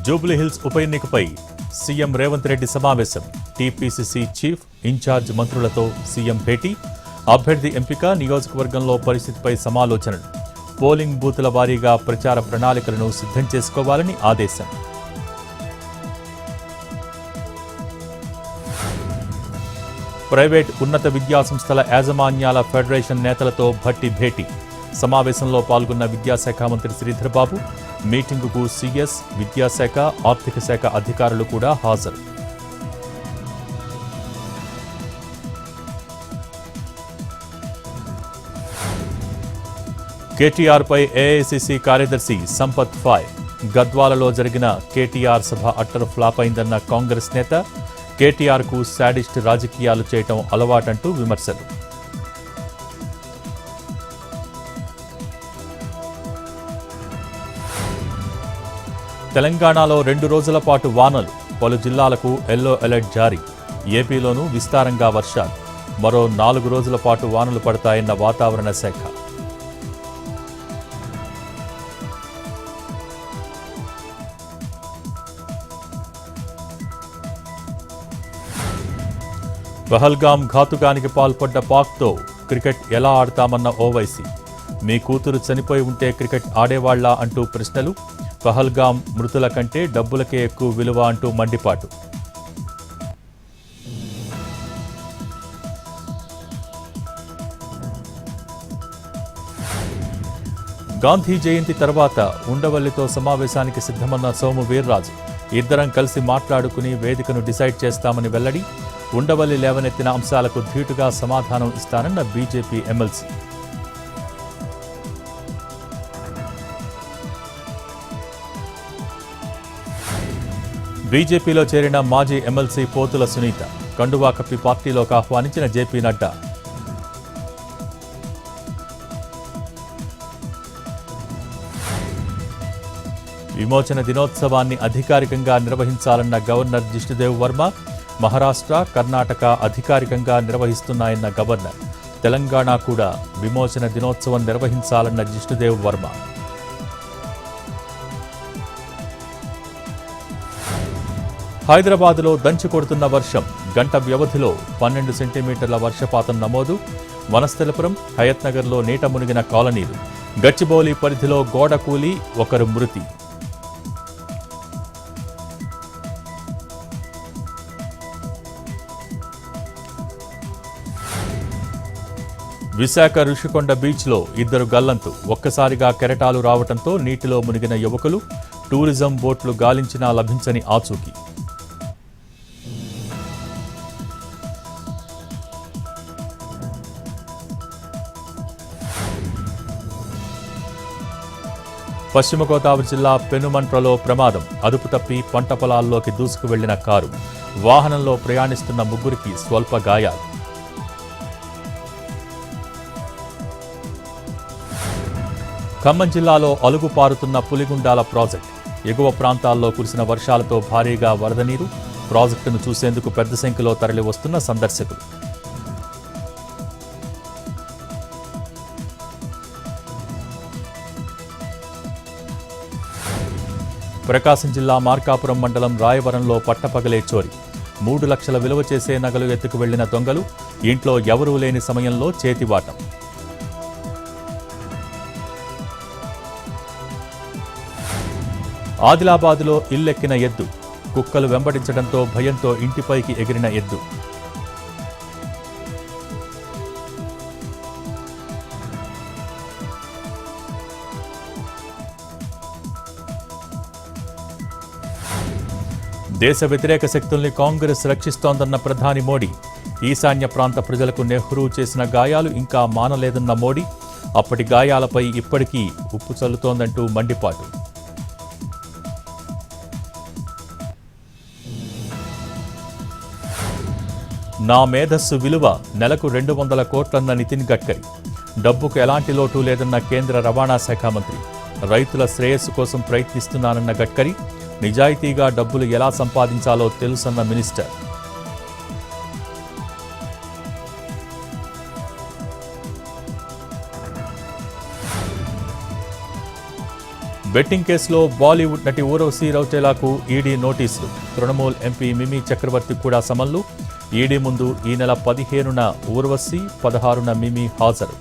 జూబ్లీహిల్స్ ఉప ఎన్నికపై సీఎం రేవంత్ రెడ్డి సమావేశం. TPCC chief, incharge మంత్రులతో సీఎం భేటీ. అభ్యర్థి ఎంపిక, నియోజకవర్గంలో పరిస్థితిపై సమాలోచనలు. పోలింగ్ బూతుల వారీగా ప్రచార ప్రణాళికలను సిద్ధం చేసుకోవాలని ఆదేశం. ప్రైవేట్ ఉన్నత విద్యాసంస్థల యాజమాన్యాల ఫెడరేషన్ నేతలతో భట్టి భేటీ. సమావేశంలో పాల్గొన్న విద్యాశాఖ మంత్రి శ్రీధర్ బాబు. మీటింగుకు సీఎస్, విద్యాశాఖ, ఆర్థిక శాఖ అధికారులు కూడా హాజరు. కేటీఆర్పై ఏఐసీసీ కార్యదర్శి సంపత్ ఫాయ్. గద్వాలలో జరిగిన కేటీఆర్ సభ అట్టర్ ఫ్లాప్ అయిందన్న కాంగ్రెస్ నేత. కేటీఆర్కు శాడిస్ట్ రాజకీయాలు చేయటం అలవాటంటూ విమర్శలు. తెలంగాణలో 2 రోజుల పాటు వానలు. పలు జిల్లాలకు ఎల్లో అలర్ట్ జారీ. ఏపీలోనూ విస్తారంగా వర్షాలు. మరో 4 రోజుల పాటు వానలు పడతాయన్న వాతావరణ శాఖ. పహల్గాం ఘాతుకానికి పాల్పడ్డ పాక్తో క్రికెట్ ఎలా ఆడతామన్న ఓవైసీ. మీ కూతురు చనిపోయి ఉంటే క్రికెట్ ఆడేవాళ్లా అంటూ ప్రశ్నలు. పహల్గాం మృతుల కంటే డబ్బులకే ఎక్కువ విలువ అంటూ మండిపాటు. గాంధీ జయంతి తర్వాత ఉండవల్లితో సమావేశానికి సిద్ధమన్న సోము వీర్రాజు. ఇద్దరం కలిసి మాట్లాడుకుని వేదికను డిసైడ్ చేస్తామని వెల్లడి. ఉండవల్లి లేవనెత్తిన అంశాలకు ధీటుగా సమాధానం ఇస్తానన్న బీజేపీ ఎమ్మెల్సీ. బీజేపీలో చేరిన మాజీ ఎమ్మెల్సీ పోతుల సునీత. కండువా కప్పి పార్టీలోకి ఆహ్వానించిన జేపీ నడ్డా. విమోచన దినోత్సవాన్ని అధికారికంగా నిర్వహించాలన్న గవర్నర్ జిష్ణుదేవ్ వర్మ. మహారాష్ట్ర, కర్ణాటక అధికారికంగా నిర్వహిస్తున్నాయన్న గవర్నర్. తెలంగాణ కూడా విమోచన దినోత్సవం నిర్వహించాలన్న జిష్ణుదేవ్ వర్మ. హైదరాబాద్లో దంచి కొడుతున్న వర్షం. గంట వ్యవధిలో 12 సెంటీమీటర్ల వర్షపాతం నమోదు. వనస్థలపురం, హయత్నగర్లో నీట మునిగిన కాలనీలు. గచ్చిబౌలి పరిధిలో గోడ కూలి, ఒకరు మృతి. విశాఖ ఋషికొండ బీచ్లో 2 గల్లంతు. ఒక్కసారిగా కెరటాలు రావడంతో నీటిలో మునిగిన యువకులు. టూరిజం బోట్లు గాలించినా లభించని ఆచూకీ. పశ్చిమ గోదావరి జిల్లా పెనుమంట్రలో ప్రమాదం. అదుపు తప్పి పంట పొలాల్లోకి దూసుకు వెళ్లిన కారు. వాహనంలో ప్రయాణిస్తున్న 3కి స్వల్ప గాయాలు. ఖమ్మం జిల్లాలో అలుగు పారుతున్న పులిగుండాల ప్రాజెక్టు. ఎగువ ప్రాంతాల్లో కురిసిన వర్షాలతో భారీగా వరద నీరు. ప్రాజెక్టును చూసేందుకు పెద్ద సంఖ్యలో తరలివస్తున్న సందర్శకులు. ప్రకాశం జిల్లా మార్కాపురం మండలం రాయవరంలో పట్టపగలే చోరీ. 3 లక్షల విలువ చేసే నగలు ఎత్తుకు వెళ్లిన దొంగలు. ఇంట్లో ఎవరూ లేని సమయంలో చేతివాటం. ఆదిలాబాద్లో ఇల్లెక్కిన ఎద్దు. కుక్కలు వెంబడించడంతో భయంతో ఇంటిపైకి ఎగిరిన ఎద్దు. దేశ వ్యతిరేక శక్తుల్ని కాంగ్రెస్ రక్షిస్తోందన్న ప్రధాని మోడీ. ఈశాన్య ప్రాంత ప్రజలకు నెహ్రూ చేసిన గాయాలు ఇంకా మానలేదన్న మోడీ. అప్పటి గాయాలపై ఇప్పటికీ ఉప్పు చల్లుతోందంటూ మండిపాటు. నా మేధస్సు విలువ నెలకు 200 కోట్లన్న నితిన్ గడ్కరీ. డబ్బుకు ఎలాంటి లోటు లేదన్న కేంద్ర రవాణా శాఖ మంత్రి. రైతుల శ్రేయస్సు కోసం ప్రయత్నిస్తున్నానన్న గడ్కరీ. నిజాయితీగా డబ్బులు ఎలా సంపాదించాలో తెలుసన్న మినిస్టర్. బెట్టింగ్ కేసులో బాలీవుడ్ నటి ఊర్వశి రౌటేలాకు ఈడీ నోటీసులు. తృణమూల్ ఎంపీ మిమీ చక్రవర్తి కూడా సమన్లు. ఈడీ ముందు ఈ నెల 15న ఊర్వశి, 16న మిమీ హాజరు.